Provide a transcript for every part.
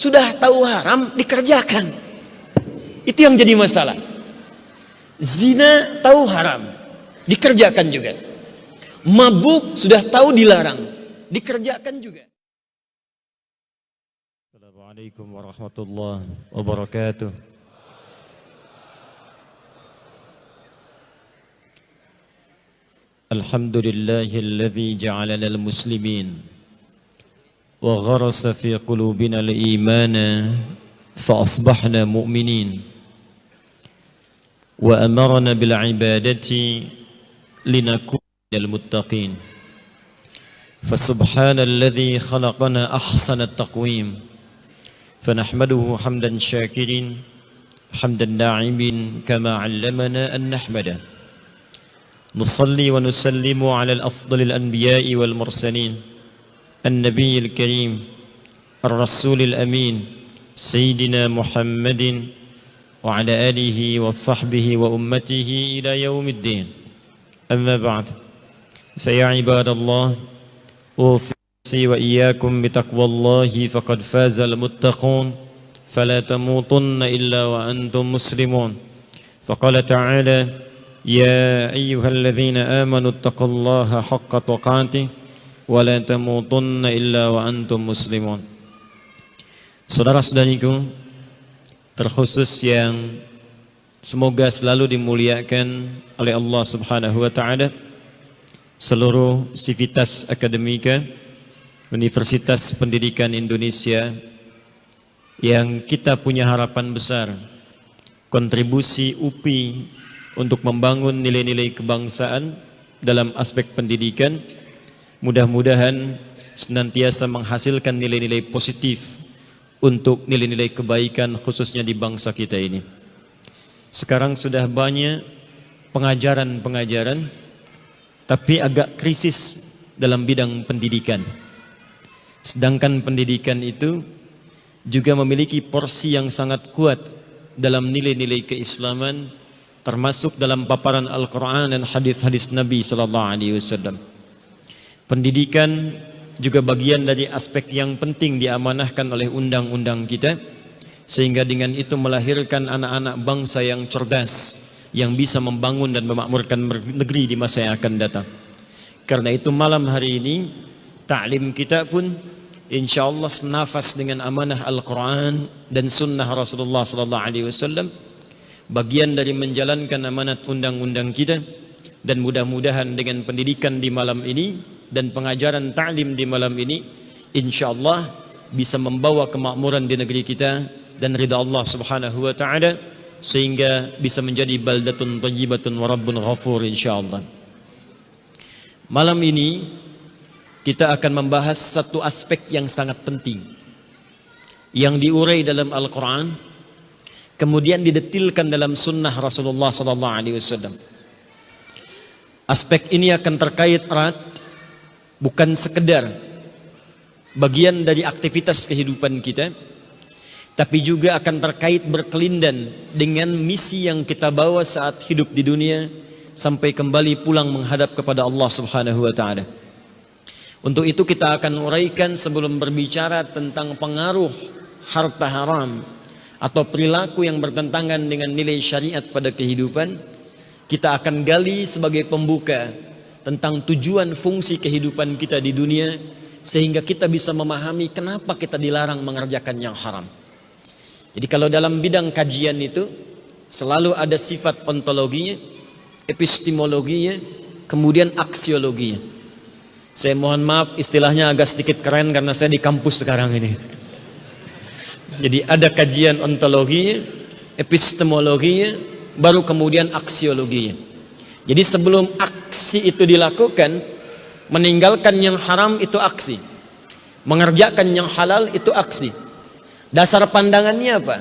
Sudah tahu haram, dikerjakan. Itu yang jadi masalah. Zina tahu haram, dikerjakan juga. Mabuk sudah tahu dilarang, dikerjakan juga. Assalamualaikum warahmatullahi wabarakatuh. Alhamdulillahilladzi ja'alana al-muslimin wa gharasa fi qulubina al-imana fa asbahna mu'minin wa amarna bil ibadati linakuna minal muttaqin. Fa subhanalladzi khalaqana ahsana at-taqwim fa nahmaduhu hamdan syakirin hamdan na'imin kama 'allamana an nahmada. Nusalli wa nusallimu 'ala al-afdalil anbiya'i wal mursalin النبي الكريم الرسول الأمين سيدنا محمد وعلى آله وصحبه وأمته إلى يوم الدين. أما بعد فيا عباد الله أوصي وإياكم بتقوى الله فقد فاز المتقون فلا تموتن إلا وأنتم مسلمون. فقال تعالى يا أيها الذين آمنوا اتقوا الله حق تقاته wala tamutunna illa wa antum muslimun. Saudara-saudariku, terkhusus yang semoga selalu dimuliakan oleh Allah Subhanahu wa taala, seluruh sivitas akademika Universitas Pendidikan Indonesia, yang kita punya harapan besar kontribusi UPI untuk membangun nilai-nilai kebangsaan dalam aspek pendidikan mudah-mudahan senantiasa menghasilkan nilai-nilai positif untuk nilai-nilai kebaikan khususnya di bangsa kita ini. Sekarang sudah banyak pengajaran-pengajaran tapi agak krisis dalam bidang pendidikan. Sedangkan pendidikan itu juga memiliki porsi yang sangat kuat dalam nilai-nilai keislaman, termasuk dalam paparan Al-Quran dan hadis-hadis Nabi SAW. Pendidikan juga bagian dari aspek yang penting diamanahkan oleh undang-undang kita, sehingga dengan itu melahirkan anak-anak bangsa yang cerdas, yang bisa membangun dan memakmurkan negeri di masa yang akan datang. Karena itu malam hari ini ta'lim kita pun insyaallah senafas dengan amanah Al-Quran dan sunnah Rasulullah SAW, bagian dari menjalankan amanat undang-undang kita. Dan mudah-mudahan dengan pendidikan di malam ini dan pengajaran ta'lim di malam ini, insyaallah bisa membawa kemakmuran di negeri kita dan ridha Allah Subhanahu wa taala, sehingga bisa menjadi baldatun thayyibatun wa rabbun ghafur insyaallah. Malam ini kita akan membahas satu aspek yang sangat penting yang diurai dalam Al-Quran, kemudian didetilkan dalam sunnah Rasulullah SAW. Aspek ini akan terkait erat, bukan sekedar bagian dari aktivitas kehidupan kita, tapi juga akan terkait berkelindan dengan misi yang kita bawa saat hidup di dunia sampai kembali pulang menghadap kepada Allah Subhanahu wa taala. Untuk itu kita akan uraikan sebelum berbicara tentang pengaruh harta haram atau perilaku yang bertentangan dengan nilai syariat pada kehidupan. Kita akan gali sebagai pembuka tentang tujuan fungsi kehidupan kita di dunia, sehingga kita bisa memahami kenapa kita dilarang mengerjakan yang haram. Jadi kalau dalam bidang kajian itu selalu ada sifat ontologinya, epistemologinya, kemudian aksiologinya. Saya mohon maaf istilahnya agak sedikit keren karena saya di kampus sekarang ini. Jadi ada kajian ontologinya, epistemologinya, baru kemudian aksiologinya. Jadi sebelum aksi itu dilakukan, meninggalkan yang haram itu aksi, mengerjakan yang halal itu aksi. Dasar pandangannya apa?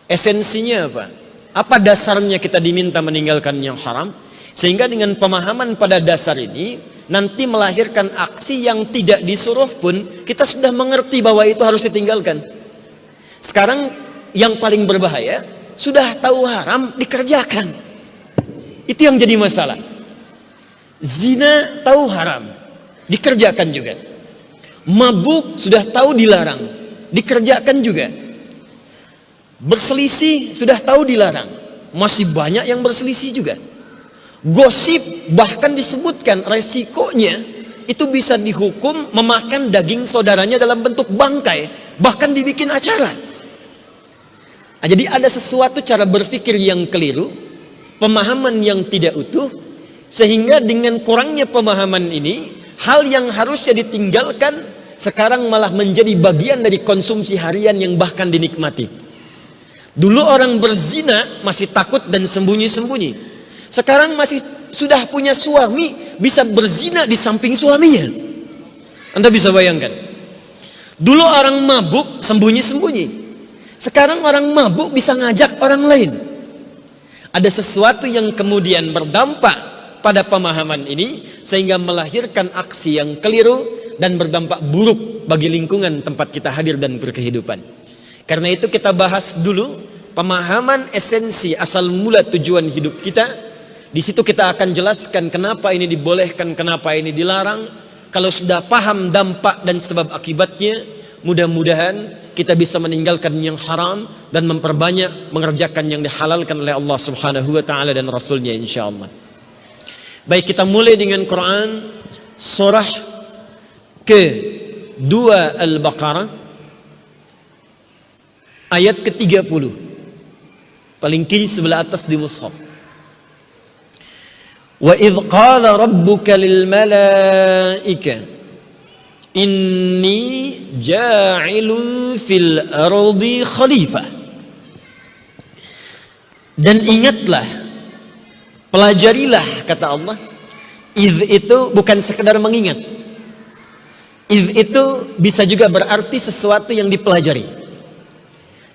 Esensinya apa? Apa dasarnya kita diminta meninggalkan yang haram? Sehingga dengan pemahaman pada dasar ini nanti melahirkan aksi yang tidak disuruh pun kita sudah mengerti bahwa itu harus ditinggalkan. Sekarang yang paling berbahaya, sudah tahu haram dikerjakan. Itu yang jadi masalah. Zina tahu haram dikerjakan juga. Mabuk sudah tahu dilarang, dikerjakan juga. Berselisih sudah tahu dilarang, masih banyak yang berselisih juga. Gosip bahkan disebutkan resikonya itu bisa dihukum memakan daging saudaranya dalam bentuk bangkai, bahkan dibikin acara. Nah, jadi ada sesuatu cara berpikir yang keliru, pemahaman yang tidak utuh, sehingga dengan kurangnya pemahaman ini, hal yang harusnya ditinggalkan sekarang malah menjadi bagian dari konsumsi harian yang bahkan dinikmati. Dulu orang berzina masih takut dan sembunyi-sembunyi. Sekarang sudah punya suami, bisa berzina di samping suaminya. Anda bisa bayangkan. Dulu orang mabuk sembunyi-sembunyi. Sekarang orang mabuk bisa ngajak orang lain. Ada sesuatu yang kemudian berdampak pada pemahaman ini sehingga melahirkan aksi yang keliru dan berdampak buruk bagi lingkungan tempat kita hadir dan berkehidupan. Karena itu kita bahas dulu pemahaman esensi asal mula tujuan hidup kita. Di situ kita akan jelaskan kenapa ini dibolehkan, kenapa ini dilarang. Kalau sudah paham dampak dan sebab akibatnya, mudah-mudahan kita bisa meninggalkan yang haram dan memperbanyak mengerjakan yang dihalalkan oleh Allah Subhanahu wa taala dan Rasulnya insyaallah. Baik, kita mulai dengan Quran surah ke-2 Al-Baqarah ayat ke-30. Paling kiri sebelah atas di mushaf. Wa idh qala rabbuka lil malaika inni ja'ilun fil ardi khalifah. Dan ingatlah, pelajarilah, kata Allah. Idh itu bukan sekedar mengingat. Idh itu bisa juga berarti sesuatu yang dipelajari,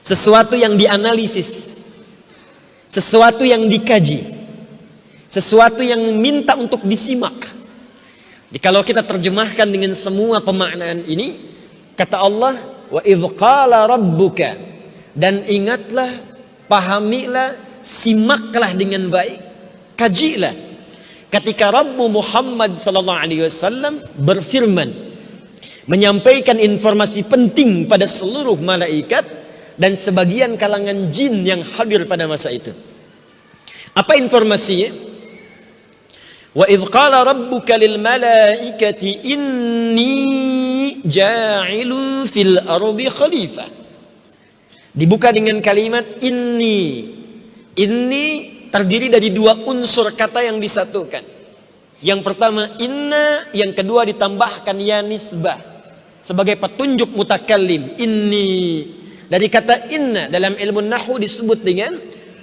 sesuatu yang dianalisis, sesuatu yang dikaji, sesuatu yang minta untuk disimak. Jadi kalau kita terjemahkan dengan semua pemaknaan ini, kata Allah, wa idh qala rabbuka, dan ingatlah, pahamilah, simaklah dengan baik, kajilah ketika Rabbu Muhammad sallallahu alaihi wasallam berfirman, menyampaikan informasi penting pada seluruh malaikat dan sebagian kalangan jin yang hadir pada masa itu. Apa informasinya? Wa idh qala rabbuka lil malaikati inni ja'ilun fil ardi khalifah. Dibuka dengan kalimat inni. Inni terdiri dari dua unsur kata yang disatukan. Yang pertama inna, yang kedua ditambahkan ya nisbah sebagai petunjuk mutakallim. Inni, dari kata inna dalam ilmu nahwu disebut dengan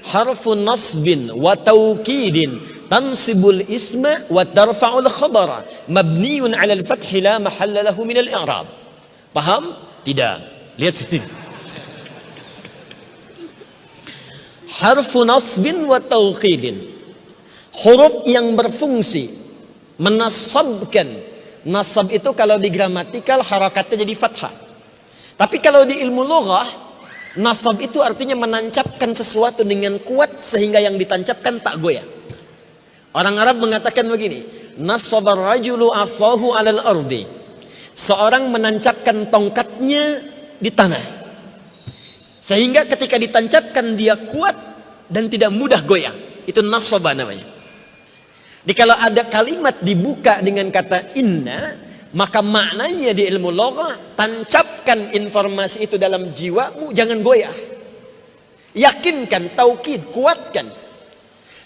harfun nasbin wa taukidin tansibul isma wa tarfa'ul khabara mabniun 'ala al-fathi la mahalla lahu min al-i'rab. Paham? Tidak. Lihat sini. Harfu nasbin wa taukidin, huruf yang berfungsi menasabkan. Nasab itu kalau di gramatikal harakatnya jadi fathah. Tapi kalau di ilmu lughah, nasab itu artinya menancapkan sesuatu dengan kuat sehingga yang ditancapkan tak goyah. Orang Arab mengatakan begini, nasabar rajulu asahu 'alal ardi. Seorang menancapkan tongkatnya di tanah, sehingga ketika ditancapkan dia kuat dan tidak mudah goyang. Itu nasaba namanya. Jadi kalau ada kalimat dibuka dengan kata inna, maka maknanya di ilmu loghah, tancapkan informasi itu dalam jiwamu, jangan goyah. Yakinkan, taukid, kuatkan.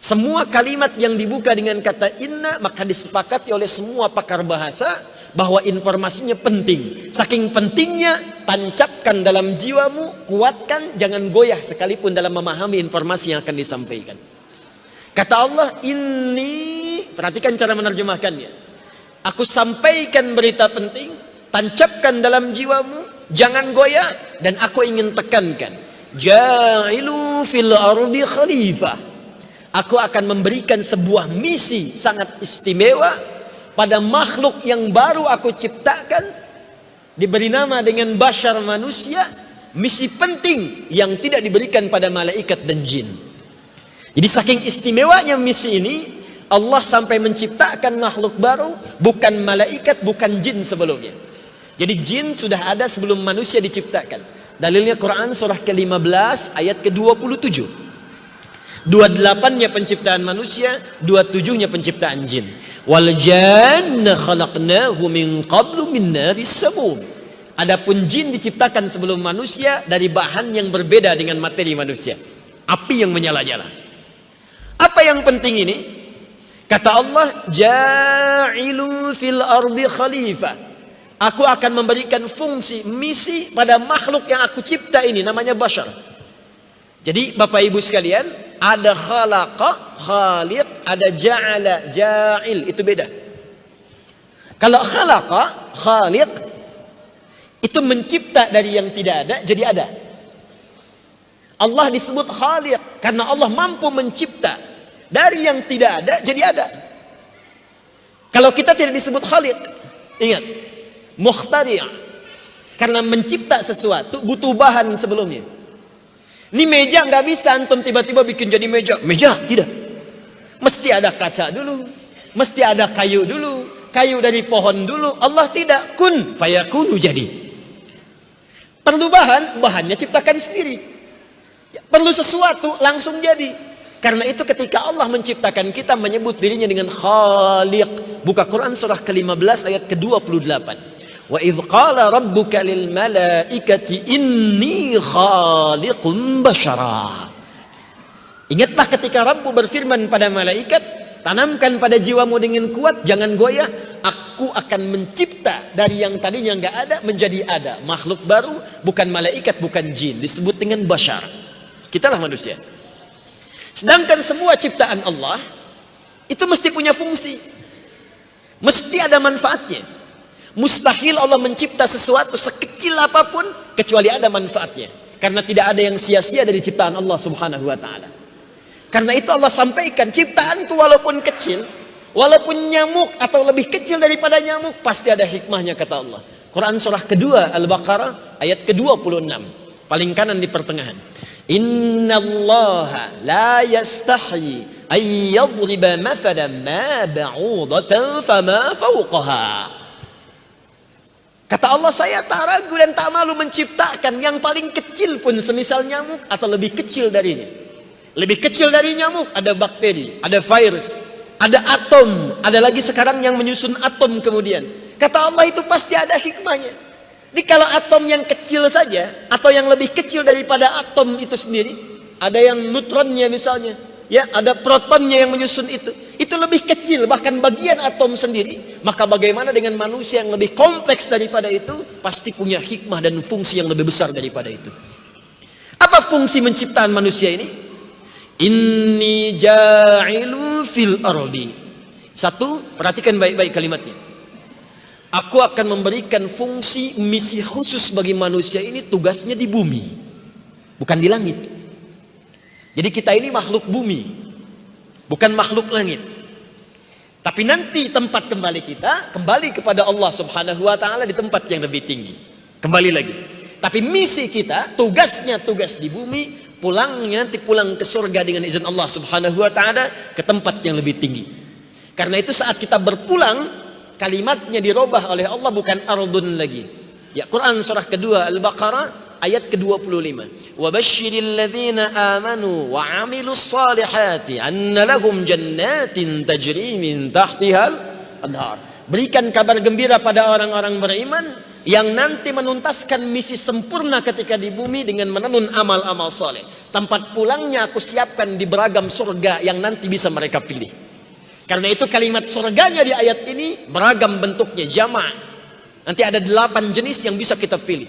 Semua kalimat yang dibuka dengan kata inna maka disepakati oleh semua pakar bahasa bahwa informasinya penting. Saking pentingnya, tancapkan dalam jiwamu, kuatkan, jangan goyah sekalipun dalam memahami informasi yang akan disampaikan. Kata Allah, inni, perhatikan cara menerjemahkannya. Aku sampaikan berita penting, tancapkan dalam jiwamu, jangan goyah, dan aku ingin tekankan, ja'ilu fil ardi khalifah. Aku akan memberikan sebuah misi sangat istimewa pada makhluk yang baru aku ciptakan, diberi nama dengan bashar manusia, misi penting yang tidak diberikan pada malaikat dan jin. Jadi saking istimewanya misi ini, Allah sampai menciptakan makhluk baru, bukan malaikat, bukan jin sebelumnya. Jadi jin sudah ada sebelum manusia diciptakan. Dalilnya Quran surah ke-15 ayat ke-27. 28-nya penciptaan manusia, 27-nya penciptaan jin. Wal janna khalaqnahu min qablu min naris samum. Adapun jin diciptakan sebelum manusia dari bahan yang berbeda dengan materi manusia. Api yang menyala-nyala. Apa yang penting ini? Kata Allah, ja'ilu fil ardi khalifah. Aku akan memberikan fungsi, misi pada makhluk yang aku cipta ini, namanya bashar. Jadi Bapak Ibu sekalian, ada khalaqa, khaliq, ada ja'ala, ja'il, itu beda. Kalau khalaqa, khaliq, itu mencipta dari yang tidak ada, jadi ada. Allah disebut khaliq, karena Allah mampu mencipta dari yang tidak ada, jadi ada. Kalau kita tidak disebut khaliq, ingat, mukhtari', karena mencipta sesuatu butuh bahan sebelumnya. Ini meja nggak bisa antum tiba-tiba bikin jadi meja. Meja tidak. Mesti ada kaca dulu, mesti ada kayu dulu, kayu dari pohon dulu. Allah tidak, kun fayakunu, jadi. Perlu bahan, bahannya ciptakan sendiri. Perlu sesuatu, langsung jadi. Karena itu ketika Allah menciptakan kita menyebut dirinya dengan khaliq. Buka Quran surah ke-15 ayat ke-28. Wa idh qala rabbuka lil malaikati inni khaliqun bashara. Ingatlah ketika Rabbu berfirman pada malaikat, tanamkan pada jiwamu dengan kuat, jangan goyah, aku akan mencipta dari yang tadinya enggak ada menjadi ada, makhluk baru, bukan malaikat, bukan jin, disebut dengan bashar. Kitalah manusia. Sedangkan semua ciptaan Allah itu mesti punya fungsi, mesti ada manfaatnya. Mustahil Allah mencipta sesuatu sekecil apapun kecuali ada manfaatnya. Karena tidak ada yang sia-sia dari ciptaan Allah subhanahu wa ta'ala. Karena itu Allah sampaikan, ciptaanku walaupun kecil, walaupun nyamuk atau lebih kecil daripada nyamuk, pasti ada hikmahnya, kata Allah. Quran surah kedua Al-Baqarah ayat ke-26, paling kanan di pertengahan. Innallaha la yastahi ay yadriba mathalan ma ba'udatan fama fawqaha. Kata Allah, saya tak ragu dan tak malu menciptakan yang paling kecil pun semisal nyamuk atau lebih kecil darinya. Lebih kecil dari nyamuk ada bakteri, ada virus, ada atom, ada lagi sekarang yang menyusun atom kemudian. Kata Allah, itu pasti ada hikmahnya. Jadi kalau atom yang kecil saja atau yang lebih kecil daripada atom itu sendiri, ada yang neutronnya misalnya, ya, ada protonnya yang menyusun itu lebih kecil bahkan bagian atom sendiri. Maka bagaimana dengan manusia yang lebih kompleks daripada itu, pasti punya hikmah dan fungsi yang lebih besar daripada itu. Apa fungsi menciptaan manusia ini? Inni ja'ilu fil ardi. Satu, perhatikan baik-baik kalimatnya. Aku akan memberikan fungsi misi khusus bagi manusia ini, tugasnya di bumi, bukan di langit. Jadi kita ini makhluk bumi, bukan makhluk langit. Tapi nanti tempat kembali kita kembali kepada Allah subhanahu wa ta'ala di tempat yang lebih tinggi. Kembali lagi. Tapi misi kita, tugasnya tugas di bumi, pulangnya nanti pulang ke surga dengan izin Allah subhanahu wa ta'ala ke tempat yang lebih tinggi. Karena itu saat kita berpulang, kalimatnya dirubah oleh Allah, bukan ardun lagi. Ya, Quran surah kedua Al-Baqarah ayat ke-25. Wa basyiril ladzina amanu wa 'amilus salihati anna lahum jannatin tajri min tahtihal anhar. Berikan kabar gembira pada orang-orang beriman yang nanti menuntaskan misi sempurna ketika di bumi dengan menenun amal-amal saleh. Tempat pulangnya aku siapkan di beragam surga yang nanti bisa mereka pilih. Karena itu kalimat surganya di ayat ini beragam bentuknya, jamaah. Nanti ada 8 jenis yang bisa kita pilih.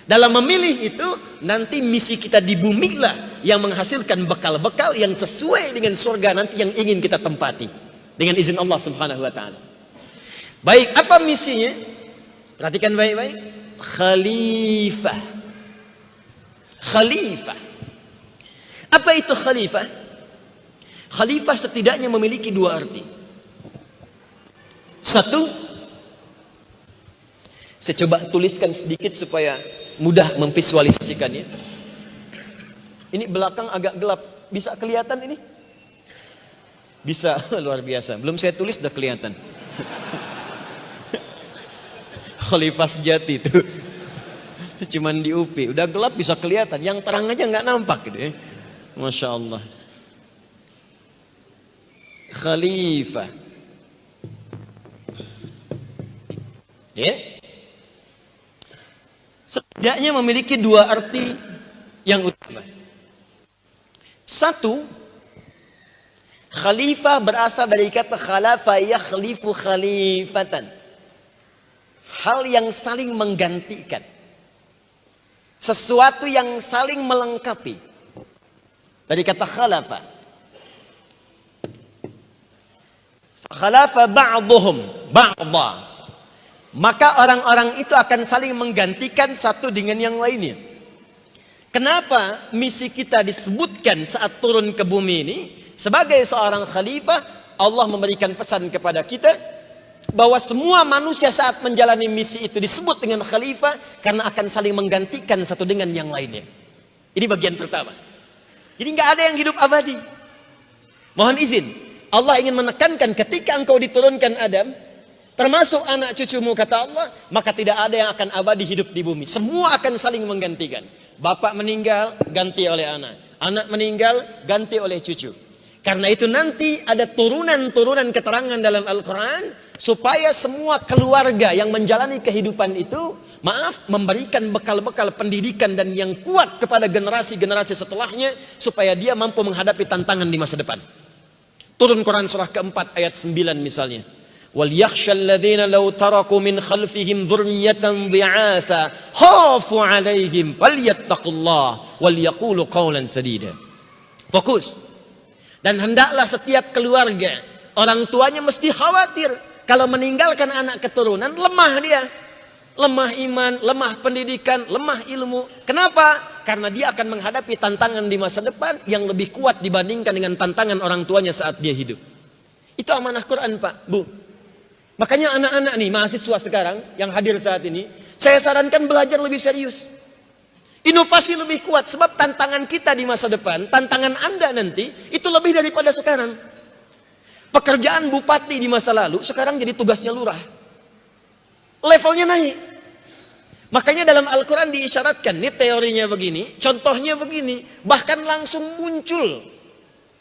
Dalam memilih itu, nanti misi kita di bumi lah yang menghasilkan bekal-bekal yang sesuai dengan surga nanti yang ingin kita tempati dengan izin Allah subhanahu wa ta'ala. Baik, apa misinya? Perhatikan baik-baik. Khalifah. Khalifah. Apa itu khalifah? Khalifah setidaknya memiliki 2 arti. Satu, saya coba tuliskan sedikit supaya mudah memvisualisasikannya. Ini belakang agak gelap, bisa kelihatan ini? Bisa, luar biasa. Belum saya tulis sudah kelihatan. Khalifah sejati itu. Cuman di UPI, udah gelap bisa kelihatan, yang terang aja nggak nampak gitu ya. Masya Allah. Khalifah. Ya. Setidaknya memiliki dua arti yang utama. Satu, khalifah berasal dari kata khalafa yakhlifu khalifatan. Hal yang saling menggantikan. Sesuatu yang saling melengkapi. Dari kata khalafa. Khalafa ba'duhum ba'da. Maka orang-orang itu akan saling menggantikan satu dengan yang lainnya. Kenapa misi kita disebutkan saat turun ke bumi ini? Sebagai seorang khalifah, Allah memberikan pesan kepada kita bahwa semua manusia saat menjalani misi itu disebut dengan khalifah karena akan saling menggantikan satu dengan yang lainnya. Ini bagian pertama. Jadi nggak ada yang hidup abadi. Mohon izin, Allah ingin menekankan ketika engkau diturunkan Adam, termasuk anak cucumu kata Allah, maka tidak ada yang akan abadi hidup di bumi. Semua akan saling menggantikan. Bapak meninggal, ganti oleh anak. Anak meninggal, ganti oleh cucu. Karena itu nanti ada turunan-turunan keterangan dalam Al-Quran, supaya semua keluarga yang menjalani kehidupan itu, memberikan bekal-bekal pendidikan dan yang kuat kepada generasi-generasi setelahnya, supaya dia mampu menghadapi tantangan di masa depan. Turun Quran surah keempat ayat 9 misalnya. وَلْيَخْشَى الَّذِينَ لَوْ تَرَكُوا مِنْ خَلْفِهِمْ ذُرِّيَّةً ضِعَافًا خَافُوا عَلَيْهِمْ فَلْيَتَّقُوا اللَّهَ وَلْيَقُولُوا قَوْلًا سَدِيدًا. Fokus. Dan hendaklah setiap keluarga, orang tuanya mesti khawatir kalau meninggalkan anak keturunan, lemah dia. Lemah iman, lemah pendidikan, lemah ilmu. Kenapa? Karena dia akan menghadapi tantangan di masa depan yang lebih kuat dibandingkan dengan tantangan orang tuanya saat dia hidup. Itu amanah Quran, Pak, Bu. Makanya anak-anak nih, mahasiswa sekarang yang hadir saat ini, saya sarankan belajar lebih serius. Inovasi lebih kuat, sebab tantangan kita di masa depan, tantangan Anda nanti, itu lebih daripada sekarang. Pekerjaan bupati di masa lalu, sekarang jadi tugasnya lurah. Levelnya naik. Makanya dalam Al-Quran diisyaratkan, ini teorinya begini, contohnya begini, bahkan langsung muncul,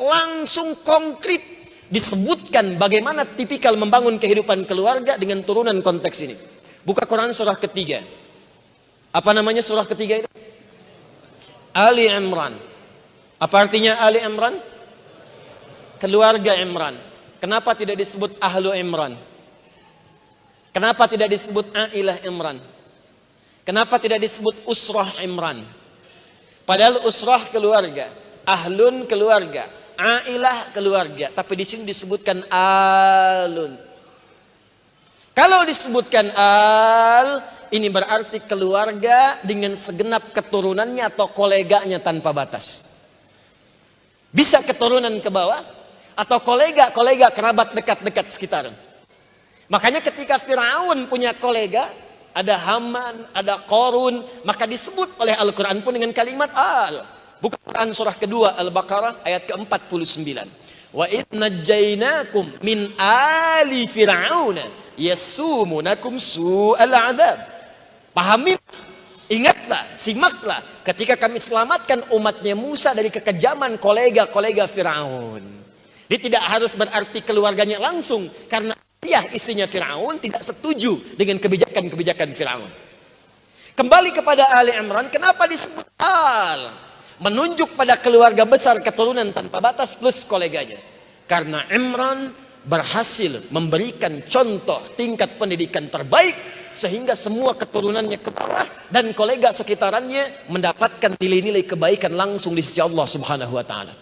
langsung konkret, disebutkan bagaimana tipikal membangun kehidupan keluarga dengan turunan konteks ini. Buka Quran surah ketiga. Apa namanya surah ketiga itu? Ali Imran. Apa artinya Ali Imran? Keluarga Imran. Kenapa tidak disebut Ahlu Imran? Kenapa tidak disebut Ailah Imran? Kenapa tidak disebut Usrah Imran? Padahal Usrah keluarga, Ahlun keluarga, Ailah keluarga, tapi di sini disebutkan alun. Kalau disebutkan al, ini berarti keluarga dengan segenap keturunannya atau koleganya tanpa batas. Bisa keturunan ke bawah atau kolega-kolega kerabat dekat-dekat sekitar. Makanya ketika Firaun punya kolega, ada Haman, ada Qarun, maka disebut oleh Al-Quran pun dengan kalimat al. Buka Quran surah kedua Al-Baqarah ayat ke-49. Wa idh najjaynakum min ali fir'auna yasumunakum su'al 'adzab. Pahami, ingatlah, simaklah ketika kami selamatkan umatnya Musa dari kekejaman kolega-kolega Firaun. Dia tidak harus berarti keluarganya langsung, karena dia istrinya Firaun tidak setuju dengan kebijakan-kebijakan Firaun. Kembali kepada Ali Imran, kenapa disebut al? Menunjuk pada keluarga besar keturunan tanpa batas plus koleganya. Karena Imran berhasil memberikan contoh tingkat pendidikan terbaik sehingga semua keturunannya ke bawah dan kolega sekitarannya mendapatkan nilai-nilai kebaikan langsung di sisi Allah Subhanahu wa taala.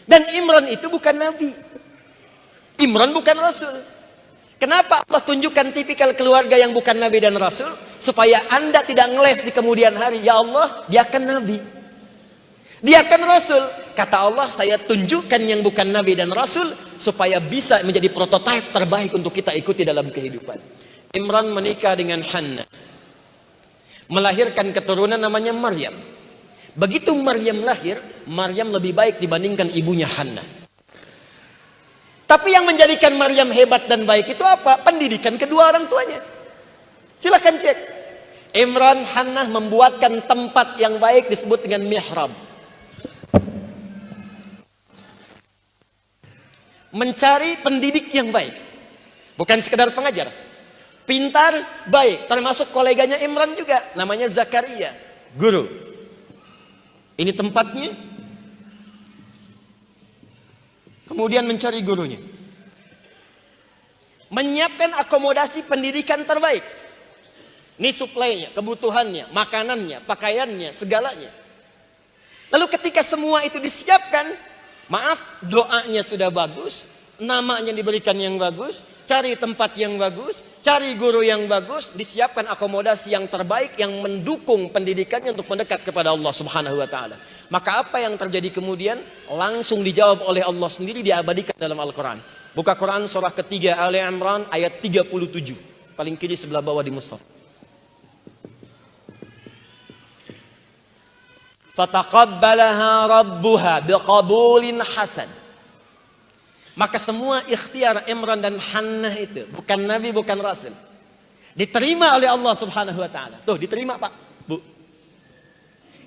Dan Imran itu bukan nabi. Imran bukan rasul. Kenapa Allah tunjukkan tipikal keluarga yang bukan nabi dan rasul? Supaya Anda tidak ngeles di kemudian hari. Ya Allah, dia kan nabi, dia kan rasul. Kata Allah, saya tunjukkan yang bukan nabi dan rasul supaya bisa menjadi prototipe terbaik untuk kita ikuti dalam kehidupan. Imran menikah dengan Hannah, melahirkan keturunan namanya Maryam. Begitu Maryam lahir, Maryam lebih baik dibandingkan ibunya Hannah. Tapi yang menjadikan Maryam hebat dan baik itu apa? Pendidikan kedua orang tuanya. Silakan cek. Imran Hannah membuatkan tempat yang baik disebut dengan mihrab. Mencari pendidik yang baik, bukan sekedar pengajar. Pintar, baik, termasuk koleganya Imran juga, namanya Zakaria, guru. Ini tempatnya. Kemudian mencari gurunya. Menyiapkan akomodasi pendidikan terbaik. Ini suplainya, kebutuhannya, makanannya, pakaiannya, segalanya. Lalu ketika semua itu disiapkan, maaf, doanya sudah bagus, namanya diberikan yang bagus, cari tempat yang bagus, cari guru yang bagus, disiapkan akomodasi yang terbaik yang mendukung pendidikannya untuk mendekat kepada Allah Subhanahu wa taala. Maka apa yang terjadi kemudian? Langsung dijawab oleh Allah sendiri, diabadikan dalam Al-Qur'an. Buka Quran surah ketiga Ali Imran ayat 37. Paling kiri sebelah bawah di mushaf. Fataqabbalaha rabbuha biqabulin hasan. Maka semua ikhtiar Imran dan Hannah itu, bukan nabi, bukan rasul, diterima oleh Allah Subhanahu wa taala. Tuh, diterima, Pak, Bu.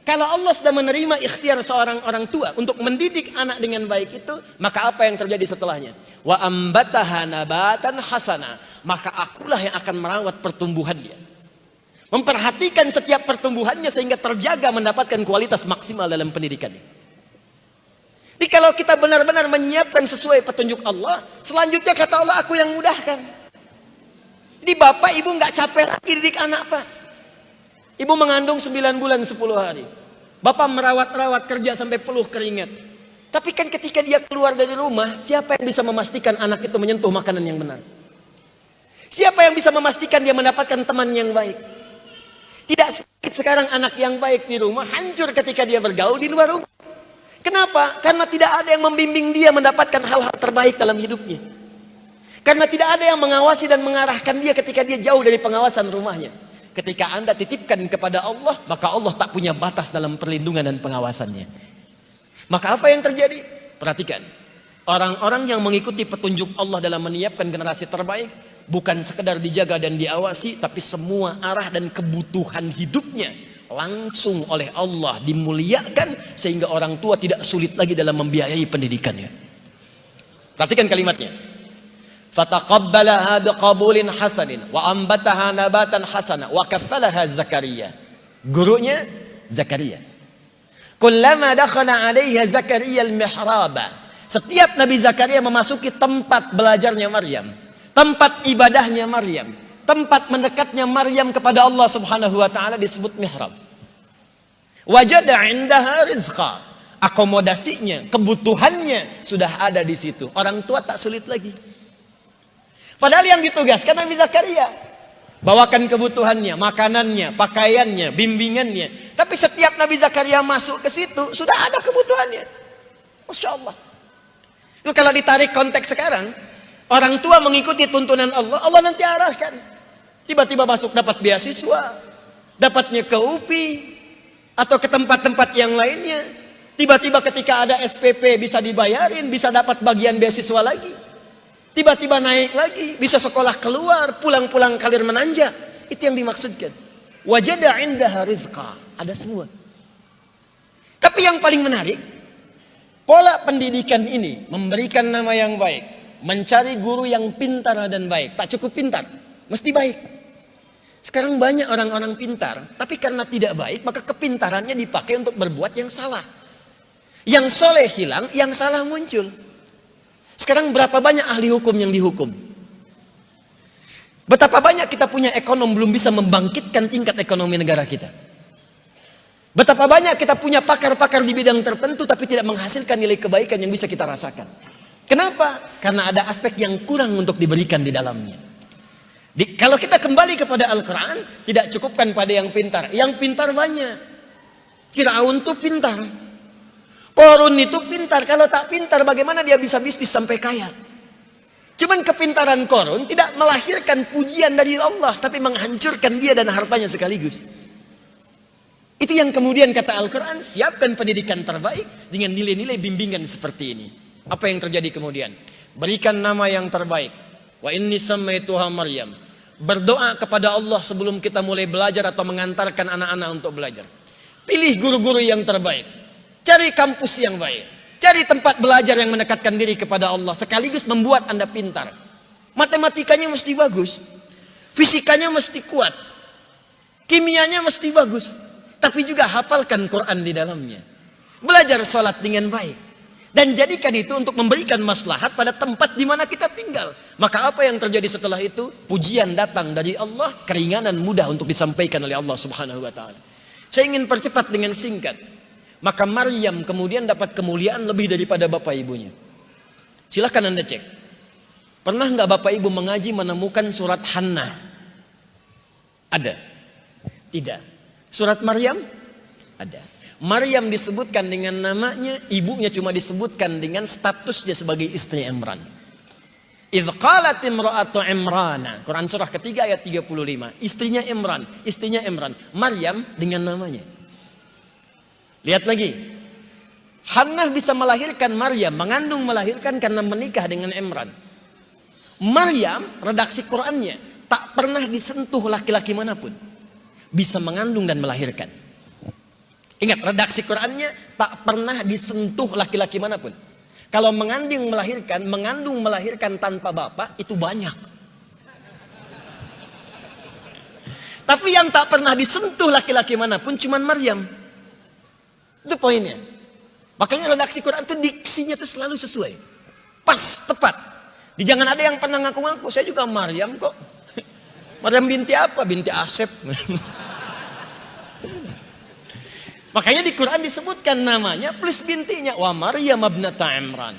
Kalau Allah sudah menerima ikhtiar seorang orang tua untuk mendidik anak dengan baik itu, maka apa yang terjadi setelahnya? Wa ambataha nabatan hasana. Maka akulah yang akan merawat pertumbuhannya. Memperhatikan setiap pertumbuhannya sehingga terjaga mendapatkan kualitas maksimal dalam pendidikannya. Jadi kalau kita benar-benar menyiapkan sesuai petunjuk Allah, selanjutnya kata Allah, aku yang mudahkan. Jadi bapak ibu nggak capek lagi didik anak, Pak. Ibu mengandung 9 bulan 10 hari. Bapak merawat-rawat kerja sampai peluh keringat. Tapi kan ketika dia keluar dari rumah, siapa yang bisa memastikan anak itu menyentuh makanan yang benar? Siapa yang bisa memastikan dia mendapatkan teman yang baik? Tidak sedikit sekarang anak yang baik di rumah hancur ketika dia bergaul di luar rumah. Kenapa? Karena tidak ada yang membimbing dia mendapatkan hal-hal terbaik dalam hidupnya. Karena tidak ada yang mengawasi dan mengarahkan dia ketika dia jauh dari pengawasan rumahnya. Ketika Anda titipkan kepada Allah, maka Allah tak punya batas dalam perlindungan dan pengawasannya. Maka apa yang terjadi? Perhatikan. Orang-orang yang mengikuti petunjuk Allah dalam menyiapkan generasi terbaik, bukan sekedar dijaga dan diawasi, tapi semua arah dan kebutuhan hidupnya langsung oleh Allah dimuliakan, sehingga orang tua tidak sulit lagi dalam membiayai pendidikannya. Perhatikan kalimatnya. Fataqabbalaha biqabulin hasanin wa ambataha nabatan hasana wa kaffalaha Zakaria. Gurunya Zakaria. Kullama dakhala 'alaiha Zakaria al-mihraba. Setiap Nabi Zakaria memasuki tempat belajarnya Maryam, tempat ibadahnya Maryam, tempat mendekatnya Maryam kepada Allah Subhanahu wa taala disebut mihrab. Wajada 'indaha rizqa. Akomodasinya, kebutuhannya sudah ada di situ. Orang tua tak sulit lagi. Padahal yang ditugaskan Nabi Zakaria, bawakan kebutuhannya, makanannya, pakaiannya, bimbingannya. Tapi setiap Nabi Zakaria masuk ke situ, sudah ada kebutuhannya. Masya Allah. Nah, kalau ditarik konteks sekarang, orang tua mengikuti tuntunan Allah, Allah nanti arahkan. Tiba-tiba masuk dapat beasiswa, dapatnya ke UPI, atau ke tempat-tempat yang lainnya. Tiba-tiba ketika ada SPP bisa dibayarin, bisa dapat bagian beasiswa lagi. Tiba-tiba naik lagi, bisa sekolah keluar, pulang-pulang kalir menanjak. Itu yang dimaksudkan. Wajada indaha rizqa. Ada semua. Tapi yang paling menarik, pola pendidikan ini memberikan nama yang baik, mencari guru yang pintar dan baik. Tak cukup pintar, mesti baik. Sekarang banyak orang-orang pintar, tapi karena tidak baik, maka kepintarannya dipakai untuk berbuat yang salah. Yang soleh hilang, yang salah muncul. Sekarang berapa banyak ahli hukum yang dihukum? Betapa banyak kita punya ekonom belum bisa membangkitkan tingkat ekonomi negara kita. Betapa banyak kita punya pakar-pakar di bidang tertentu tapi tidak menghasilkan nilai kebaikan yang bisa kita rasakan. Kenapa? Karena ada aspek yang kurang untuk diberikan di dalamnya. Kalau kita kembali kepada Al-Quran, tidak cukupkan pada yang pintar. Yang pintar banyak. Firaun itu pintar. Korun itu pintar. Kalau tak pintar, bagaimana dia bisa bisnis sampai kaya? Cuman kepintaran Korun tidak melahirkan pujian dari Allah, tapi menghancurkan dia dan hartanya sekaligus. Itu yang kemudian kata Al-Quran, siapkan pendidikan terbaik dengan nilai-nilai bimbingan seperti ini. Apa yang terjadi kemudian? Berikan nama yang terbaik. Wa inni sammaituha Maryam. berdoa kepada Allah sebelum kita mulai belajar atau mengantarkan anak-anak untuk belajar. Pilih guru-guru yang terbaik. Cari kampus yang baik. Cari tempat belajar yang mendekatkan diri kepada Allah. Sekaligus membuat Anda pintar. Matematikanya mesti bagus. Fisikanya mesti kuat. Kimianya mesti bagus. Tapi juga hafalkan Quran di dalamnya. Belajar sholat dengan baik. Dan jadikan itu untuk memberikan maslahat pada tempat di mana kita tinggal. Maka apa yang terjadi setelah itu? Pujian datang dari Allah. Keringanan mudah untuk disampaikan oleh Allah subhanahu wa ta'ala. Saya ingin percepat dengan singkat. Maka Maryam kemudian dapat kemuliaan lebih daripada bapak ibunya. Silahkan Anda cek. Pernah nggak bapak ibu mengaji menemukan surat Hannah? Ada? Tidak. Surat Maryam? Ada. Maryam disebutkan dengan namanya, ibunya cuma disebutkan dengan statusnya sebagai istri Imran. Idh qalat imra'atu Imrana. Quran surah ketiga ayat 35. Istrinya Imran. Maryam dengan namanya. Lihat lagi. Hannah bisa melahirkan Maryam, mengandung melahirkan karena menikah dengan Imran. Maryam, redaksi Qurannya, tak pernah disentuh laki-laki manapun. Bisa mengandung dan melahirkan. Ingat, redaksi Qurannya tak pernah disentuh laki-laki manapun. Kalau mengandung melahirkan tanpa bapak itu banyak. Tapi yang tak pernah disentuh laki-laki manapun cuman Maryam. Itu poinnya. Makanya redaksi Quran itu diksinya itu selalu sesuai. Pas, tepat. Jangan ada yang pernah ngaku-ngaku, saya juga Maryam kok. Maryam binti apa? Binti Asep. Makanya di Quran disebutkan namanya plus bintinya. Wa Maryam ibnata Imran.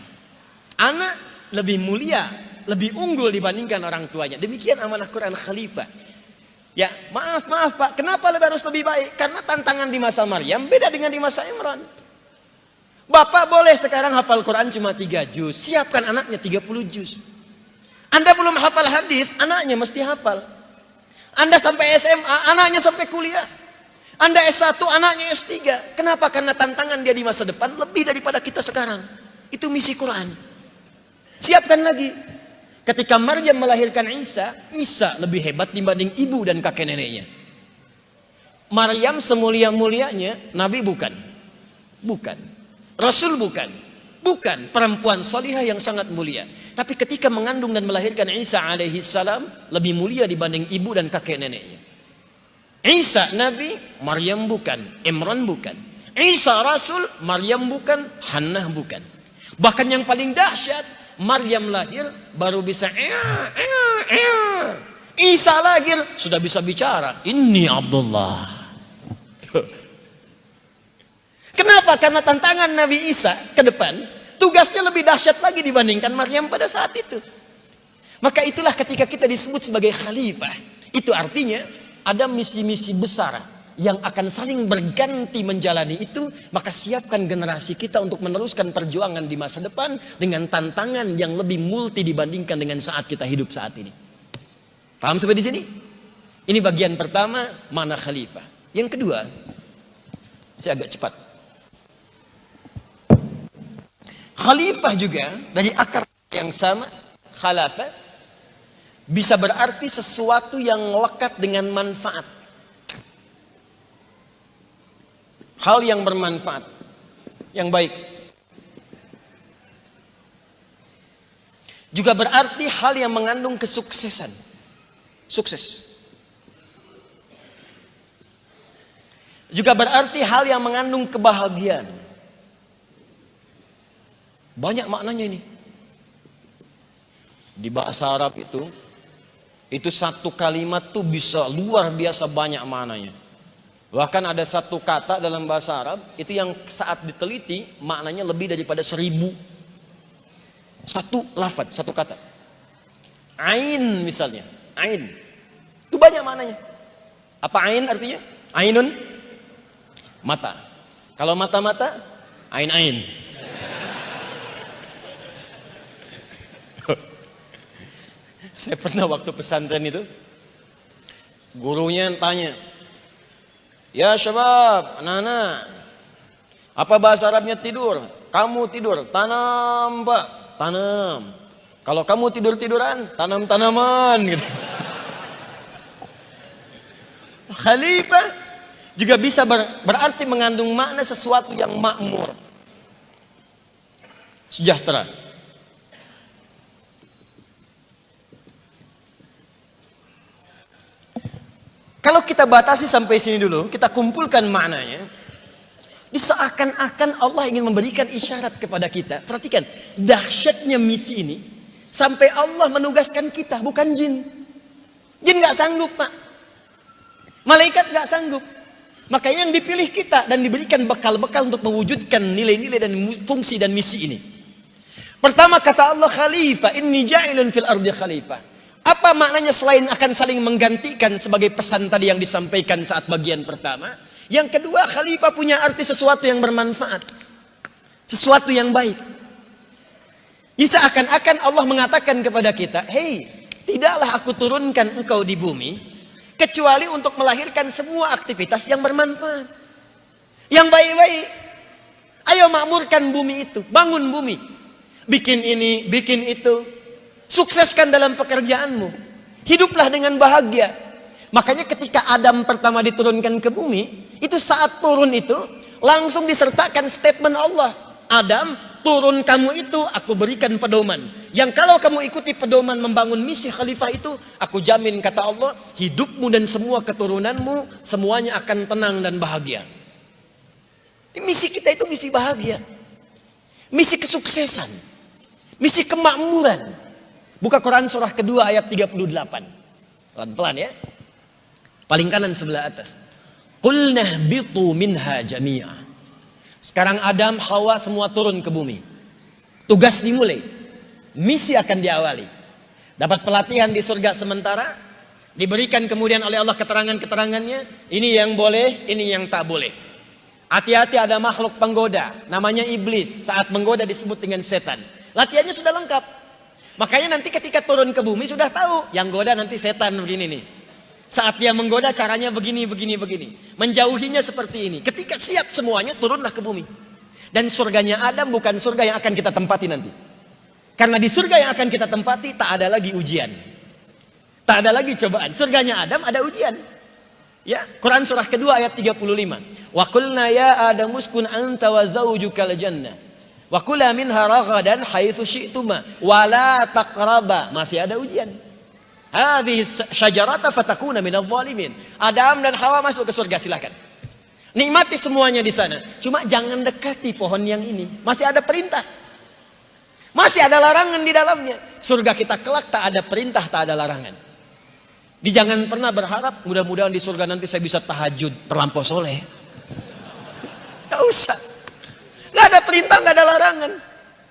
Anak lebih mulia, lebih unggul dibandingkan orang tuanya. Demikian amanah Quran khalifah. Ya, maaf Pak, kenapa harus lebih baik? Karena tantangan di masa Maryam beda dengan di masa Imran. Bapak boleh sekarang hafal Quran cuma 3 juz. Siapkan anaknya 30 juz. Anda belum hafal hadis, anaknya mesti hafal. Anda sampai SMA, anaknya sampai kuliah. Anda S1, anaknya S3. Kenapa? Karena tantangan dia di masa depan lebih daripada kita sekarang. Itu misi Quran. Siapkan lagi. Ketika Maryam melahirkan Isa, Isa lebih hebat dibanding ibu dan kakek neneknya. Maryam semulia-mulianya, Nabi bukan. Bukan. Rasul bukan. Bukan. Perempuan salihah yang sangat mulia. Tapi ketika mengandung dan melahirkan Isa alaihi salam, lebih mulia dibanding ibu dan kakek neneknya. Isa Nabi, Maryam bukan, Imran bukan. Isa Rasul, Maryam bukan, Hannah bukan. Bahkan yang paling dahsyat, Maryam lahir baru bisa Isa lahir sudah bisa bicara. Inni Abdullah. Kenapa? Karena tantangan Nabi Isa ke depan, tugasnya lebih dahsyat lagi dibandingkan Maryam pada saat itu. Maka itulah ketika kita disebut sebagai khalifah. Itu artinya ada misi-misi besar yang akan saling berganti menjalani itu, maka siapkan generasi kita untuk meneruskan perjuangan di masa depan dengan tantangan yang lebih multi dibandingkan dengan saat kita hidup saat ini. Paham sampai di sini? Ini bagian pertama, mana khalifah. Yang kedua, saya agak cepat. Khalifah juga dari akar yang sama, khalafah bisa berarti sesuatu yang lekat dengan manfaat. Hal yang bermanfaat, yang baik. Juga berarti hal yang mengandung kesuksesan. Sukses. Juga berarti hal yang mengandung kebahagiaan. Banyak maknanya ini. Di bahasa Arab itu satu kalimat tuh bisa luar biasa banyak maknanya. Bahkan ada satu kata dalam bahasa Arab itu yang saat diteliti maknanya lebih daripada 1000. Satu lafaz, satu kata. Ain misalnya, ain. Itu banyak maknanya. Apa ain artinya? Ainun mata. Kalau mata-mata, ain-ain. Saya pernah waktu pesantren itu, gurunya tanya, ya syabab, anak-anak, apa bahasa Arabnya tidur? Kamu tidur, tanam pak, tanam. Kalau kamu tidur-tiduran, tanam tanaman gitu. Khalifah juga bisa berarti mengandung makna sesuatu yang makmur, sejahtera. Kalau kita batasi sampai sini dulu, kita kumpulkan maknanya. Seakan-akan Allah ingin memberikan isyarat kepada kita. Perhatikan, dahsyatnya misi ini. Sampai Allah menugaskan kita, bukan jin. Jin gak sanggup, Pak. Malaikat gak sanggup. Makanya yang dipilih kita dan diberikan bekal-bekal untuk mewujudkan nilai-nilai dan fungsi dan misi ini. Pertama kata Allah, khalifah, inni ja'ilun fil ardi khalifah. Apa maknanya selain akan saling menggantikan sebagai pesan tadi yang disampaikan saat bagian pertama? Yang kedua, khalifah punya arti sesuatu yang bermanfaat. Sesuatu yang baik. Seakan-akan Allah mengatakan kepada kita, hei, tidaklah aku turunkan engkau di bumi kecuali untuk melahirkan semua aktivitas yang bermanfaat, yang baik-baik. Ayo makmurkan bumi itu, bangun bumi, bikin ini, bikin itu, sukseskan dalam pekerjaanmu, hiduplah dengan bahagia. Makanya ketika Adam pertama diturunkan ke bumi, itu saat turun itu langsung disertakan statement Allah, Adam, turun kamu itu aku berikan pedoman, yang kalau kamu ikuti pedoman membangun misi khalifah itu, aku jamin kata Allah, hidupmu dan semua keturunanmu semuanya akan tenang dan bahagia. Misi kita itu misi bahagia, misi kesuksesan, misi kemakmuran. Buka Quran surah kedua ayat 38. Pelan-pelan ya. Paling kanan sebelah atas. Qul nahbitu minha jami'a. Sekarang Adam, Hawa semua turun ke bumi. Tugas dimulai. Misi akan diawali. Dapat pelatihan di surga sementara. Diberikan kemudian oleh Allah keterangan-keterangannya. Ini yang boleh, ini yang tak boleh. Hati-hati ada makhluk penggoda. Namanya iblis. Saat menggoda disebut dengan setan. Latihannya sudah lengkap. Makanya nanti ketika turun ke bumi sudah tahu. Yang goda nanti setan begini nih. Saat dia menggoda caranya begini, begini, begini. Menjauhinya seperti ini. Ketika siap semuanya turunlah ke bumi. Dan surganya Adam bukan surga yang akan kita tempati nanti. Karena di surga yang akan kita tempati tak ada lagi ujian. Tak ada lagi cobaan. Surganya Adam ada ujian. Ya, Quran surah kedua ayat 35. Wa qulna ya Adam uskun anta wa zawjukal jannah. Wa kula minha ragadan haitsu syi'tuma wa la taqraba. Masih ada ujian. Hadhihi syajarata fatakuna minadh dhalimin. Adam dan Hawa masuk ke surga, silakan. Nikmati semuanya di sana. Cuma jangan dekati pohon yang ini. Masih ada perintah. Masih ada larangan di dalamnya. Surga kita kelak tak ada perintah, tak ada larangan. Jangan pernah berharap mudah-mudahan di surga nanti saya bisa tahajud terlampau soleh. Gak usah. Gak ada perintah, gak ada larangan.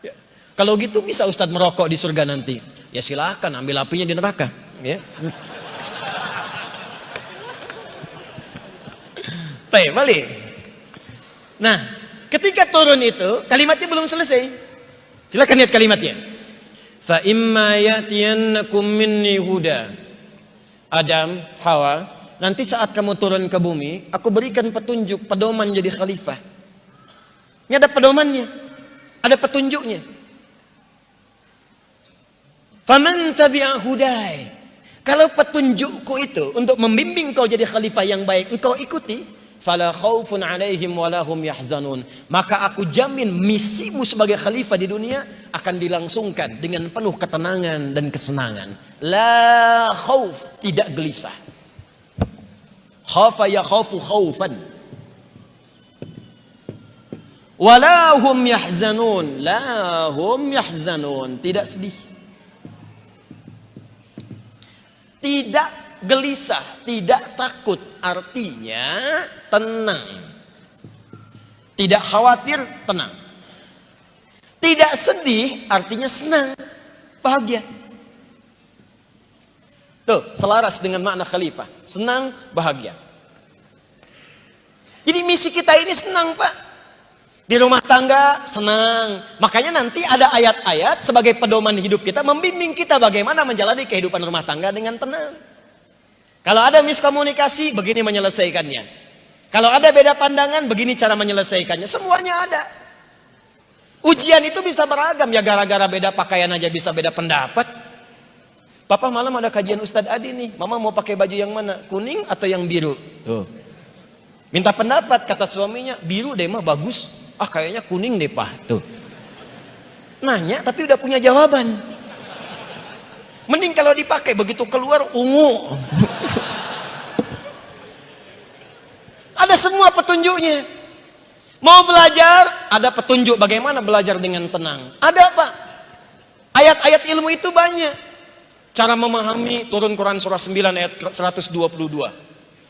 Ya. Kalau gitu bisa Ustadz merokok di surga nanti. Ya silahkan, ambil apinya di neraka. Ya. Baik, balik. Nah, ketika turun itu, kalimatnya belum selesai. Silakan lihat kalimatnya. Fa imma ya'tiyannakum minni huda. Adam, Hawa, nanti saat kamu turun ke bumi, aku berikan petunjuk, pedoman jadi khalifah. Ini ada pedomannya, ada petunjuknya. Faman tabi'a hudai. Kalau petunjukku itu untuk membimbing kau jadi khalifah yang baik, engkau ikuti, fala khaufun 'alaihim wala hum yahzanun. Maka aku jamin misimu sebagai khalifah di dunia akan dilangsungkan dengan penuh ketenangan dan kesenangan. La khauf, tidak gelisah. Khafa yakhafu khaufan. Wala hum yahzanun, la hum yahzanun, tidak sedih. Tidak gelisah, tidak takut, artinya tenang. Tidak khawatir, tenang. Tidak sedih, artinya senang, bahagia. Tuh, selaras dengan makna khalifah, senang, bahagia. Jadi misi kita ini senang, Pak. Di rumah tangga senang. Makanya nanti ada ayat-ayat sebagai pedoman hidup kita, membimbing kita bagaimana menjalani kehidupan rumah tangga dengan tenang. Kalau ada miskomunikasi, begini menyelesaikannya. Kalau ada beda pandangan, begini cara menyelesaikannya. Semuanya ada. Ujian itu bisa beragam, ya gara-gara beda pakaian aja bisa beda pendapat. Papa malam ada kajian Ustadz Adi nih, mama mau pakai baju yang mana? Kuning atau yang biru? Tuh. Minta pendapat, kata suaminya, biru deh mah bagus. Ah kayaknya kuning deh pak. Tuh. Nanya tapi udah punya jawaban. Mending kalau dipakai begitu keluar ungu. Ada semua petunjuknya. Mau belajar, ada petunjuk bagaimana belajar dengan tenang. Ada pak. Ayat-ayat ilmu itu banyak. Cara memahami, turun Quran surah 9 ayat 122.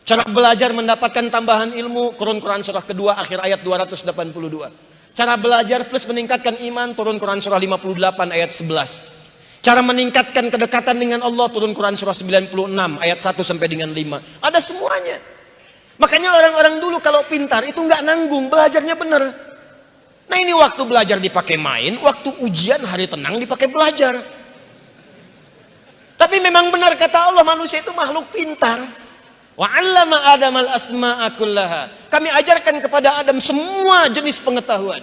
Cara belajar mendapatkan tambahan ilmu, turun Quran surah kedua akhir ayat 282. Cara belajar plus meningkatkan iman, turun Quran surah 58 ayat 11. Cara meningkatkan kedekatan dengan Allah, turun Quran surah 96 ayat 1 sampai dengan 5. Ada semuanya. Makanya orang-orang dulu kalau pintar itu nggak nanggung, belajarnya bener. Nah ini waktu belajar dipakai main, waktu ujian hari tenang dipakai belajar. Tapi memang benar kata Allah, manusia itu makhluk pintar. Wa 'allama Adam al-asma'a kullaha. Kami ajarkan kepada Adam semua jenis pengetahuan.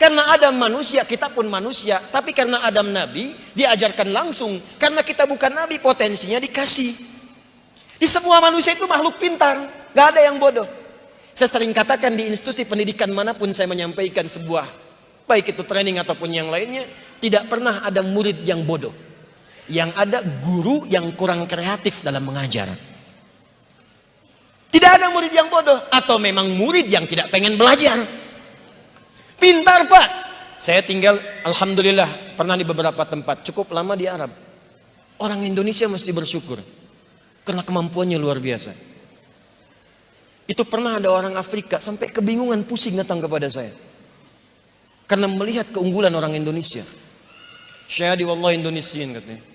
Karena Adam manusia, kita pun manusia. Tapi karena Adam nabi, diajarkan langsung. Karena kita bukan nabi, potensinya dikasih. Di semua manusia itu makhluk pintar, gak ada yang bodoh. Saya sering katakan di institusi pendidikan manapun saya menyampaikan sebuah, baik itu training ataupun yang lainnya, tidak pernah ada murid yang bodoh. Yang ada guru yang kurang kreatif dalam mengajar. Tidak ada murid yang bodoh. Atau memang murid yang tidak pengen belajar. Pintar pak. Saya tinggal, alhamdulillah, pernah di beberapa tempat. Cukup lama di Arab. Orang Indonesia mesti bersyukur. Karena kemampuannya luar biasa. Itu pernah ada orang Afrika sampai kebingungan, pusing datang kepada saya. Karena melihat keunggulan orang Indonesia. Syahadi wallah Indonesian katanya.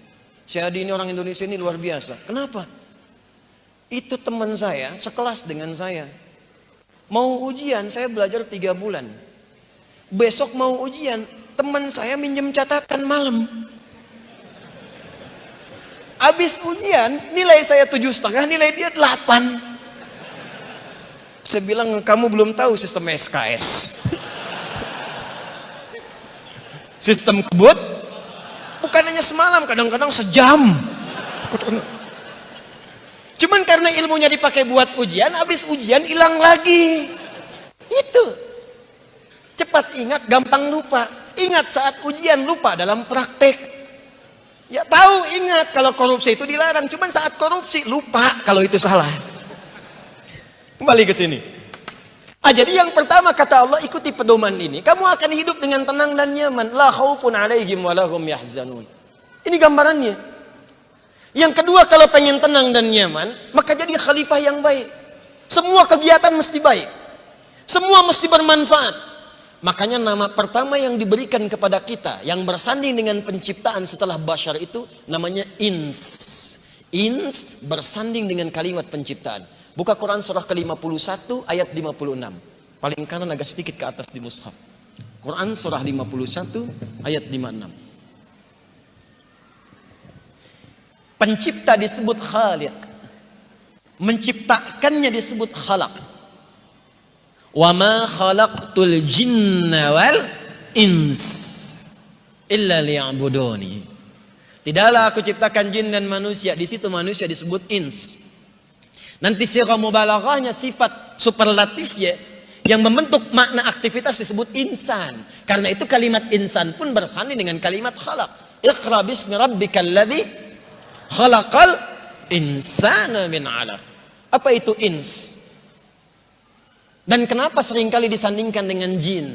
Syahadi ini orang Indonesia ini luar biasa. Kenapa? Itu teman saya sekelas dengan saya. Mau ujian saya belajar 3 bulan. Besok mau ujian teman saya minjem catatan malam. Habis ujian nilai saya 7,5, nilai dia 8. Saya bilang kamu belum tahu sistem SKS. Sistem kebut. Bukan hanya semalam, kadang-kadang sejam. Cuman karena ilmunya dipakai buat ujian, habis ujian hilang lagi. Itu. Cepat ingat, gampang lupa. Ingat saat ujian, lupa dalam praktek. Ya tahu, ingat kalau korupsi itu dilarang. Cuman saat korupsi, lupa kalau itu salah. Kembali ke sini. Jadi yang pertama kata Allah, ikuti pedoman ini. Kamu akan hidup dengan tenang dan nyaman. La khaufun alaihim wa lahum yahzanun. Ini gambarannya. Yang kedua, kalau pengen tenang dan nyaman, maka jadi khalifah yang baik. Semua kegiatan mesti baik. Semua mesti bermanfaat. Makanya nama pertama yang diberikan kepada kita, yang bersanding dengan penciptaan setelah Bashar itu, namanya Ins. Ins bersanding dengan kalimat penciptaan. Buka Quran surah ke-51 ayat 56. Paling kanan agak sedikit ke atas di mushaf. Quran surah 51 ayat 56. Pencipta disebut Khaliq. Menciptakannya disebut Khalaq. Wa ma khalaqtul jinna wal ins illa liya'buduni. Tidaklah aku ciptakan jin dan manusia. Di situ manusia disebut ins. Nanti sirah mubalaghahnya sifat superlatifnya yang membentuk makna aktivitas disebut insan. Karena itu kalimat insan pun bersanding dengan kalimat khalaq. Iqra bismi rabbikal ladzi khalaqal insana min 'alaq. Apa itu ins? Dan kenapa seringkali disandingkan dengan jin?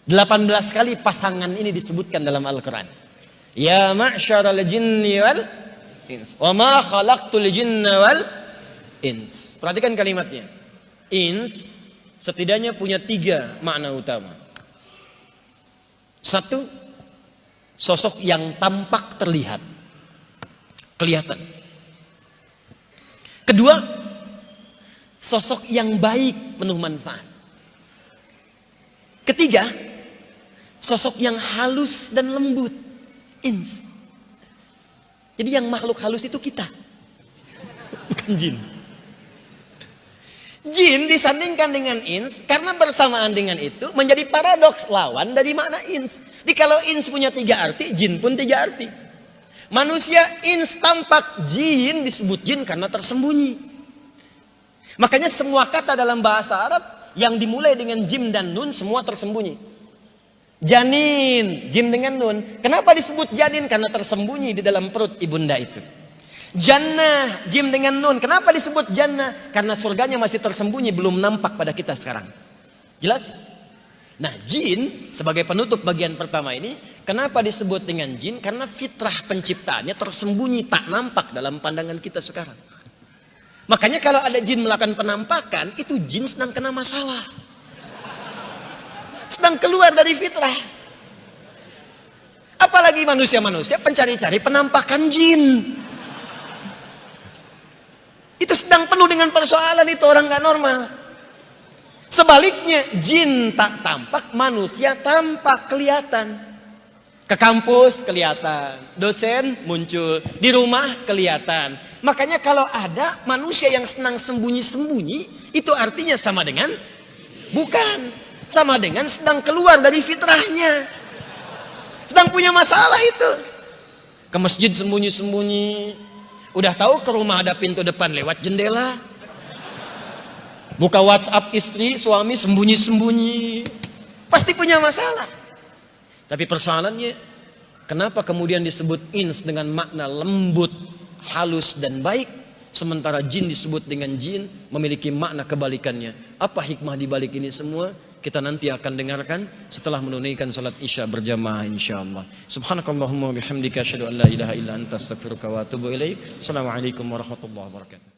18 kali pasangan ini disebutkan dalam Al-Quran. Ya ma'syaral jinni wal ins wa ma khalaqtul jinna wal ins. Perhatikan kalimatnya. Ins setidaknya punya 3 makna utama. 1, sosok yang tampak terlihat, kelihatan. 2, sosok yang baik penuh manfaat. 3, sosok yang halus dan lembut. Ins. Jadi yang makhluk halus itu kita, bukan jin. Jin disandingkan dengan ins karena bersamaan dengan itu menjadi paradoks lawan dari makna ins. Jadi kalau ins punya 3 arti, jin pun 3 arti. Manusia ins tampak, jin disebut jin karena tersembunyi. Makanya semua kata dalam bahasa Arab yang dimulai dengan jim dan nun semua tersembunyi. Janin, jim dengan nun. Kenapa disebut janin? Karena tersembunyi di dalam perut ibunda itu. Jannah, jim dengan nun. Kenapa disebut jannah? Karena surganya masih tersembunyi, belum nampak pada kita sekarang. Jelas? Nah, jin sebagai penutup bagian pertama ini, kenapa disebut dengan jin? Karena fitrah penciptaannya tersembunyi, tak nampak dalam pandangan kita sekarang. Makanya kalau ada jin melakukan penampakan, itu jin sedang kena masalah. Sedang keluar dari fitrah. Apalagi manusia-manusia pencari-cari penampakan jin. Itu sedang penuh dengan persoalan, itu orang gak normal. Sebaliknya, jin tak tampak, manusia tampak, kelihatan. Ke kampus kelihatan, dosen muncul, di rumah kelihatan. Makanya kalau ada manusia yang senang sembunyi-sembunyi, itu artinya sama dengan bukan, sama dengan sedang keluar dari fitrahnya, sedang punya masalah itu. Ke masjid sembunyi-sembunyi, udah tahu ke rumah ada pintu depan lewat jendela. Buka WhatsApp istri, suami sembunyi-sembunyi, pasti punya masalah. Tapi persoalannya, kenapa kemudian disebut ins dengan makna lembut, halus dan baik, sementara jin disebut dengan jin memiliki makna kebalikannya? Apa hikmah di balik ini semua? Kita nanti akan dengarkan setelah menunaikan salat Isya berjamaah insyaallah. Subhanakallahumma wa bihamdika asyhadu an la ilaha illa anta astaghfiruka wa atubu ilaik. Assalamualaikum warahmatullahi wabarakatuh.